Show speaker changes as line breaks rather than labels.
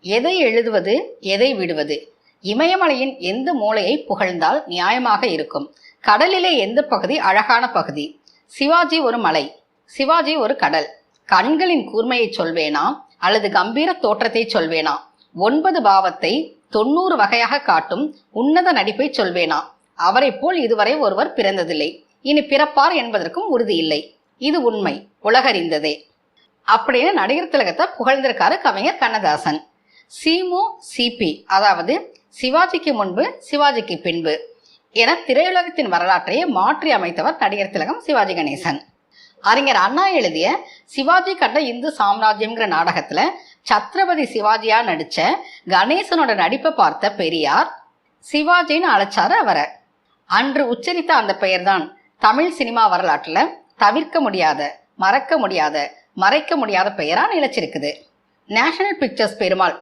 எதை எழுதுவது, எதை விடுவது? இமயமலையின் எந்த மூலையை புகழ்ந்தால் நியாயமாக இருக்கும்? கடலிலே எந்த பகுதி அழகான பகுதி? சிவாஜி ஒரு மலை, சிவாஜி ஒரு கடல். கண்களின் கூர்மையை சொல்வேனா அல்லது கம்பீர தோற்றத்தை சொல்வேனா? 9 பாவத்தை 90 வகையாக காட்டும் உன்னத நடிப்பை சொல்வேனா? அவரை போல் இதுவரை ஒருவர் பிறந்ததில்லை, இனி பிறப்பார் என்பதற்கும் உறுதி இல்லை. இது உண்மை, உலகறிந்ததே அப்படின்னு நடிகர் திலகத்தை புகழ்ந்திருக்காரு கவிஞர் கண்ணதாசன். சிமு சிபி, அதாவது சிவாஜிக்கு முன்பு சிவாஜிக்கு பின்பு என திரையுலகத்தின் வரலாற்றையே மாற்றி அமைத்தவர் நடிகர் திலகம் சிவாஜி கணேசன். அறிஞர் அண்ணா எழுதிய சிவாஜி கண்ட இந்து சாம்ராஜ்யம்ங்கிற நாடகத்துல சத்ரபதி சிவாஜியா நடிச்ச கணேசனோட நடிப்பை பார்த்த பெரியார் சிவாஜின்னு அழைச்சாரு அவரை. அன்று உச்சரித்த அந்த பெயர்தான் தமிழ் சினிமா வரலாற்றுல தவிர்க்க முடியாத, மறக்க முடியாத, மறைக்க முடியாத பெயரா நிலைச்சிருக்குது. National pictures Perumal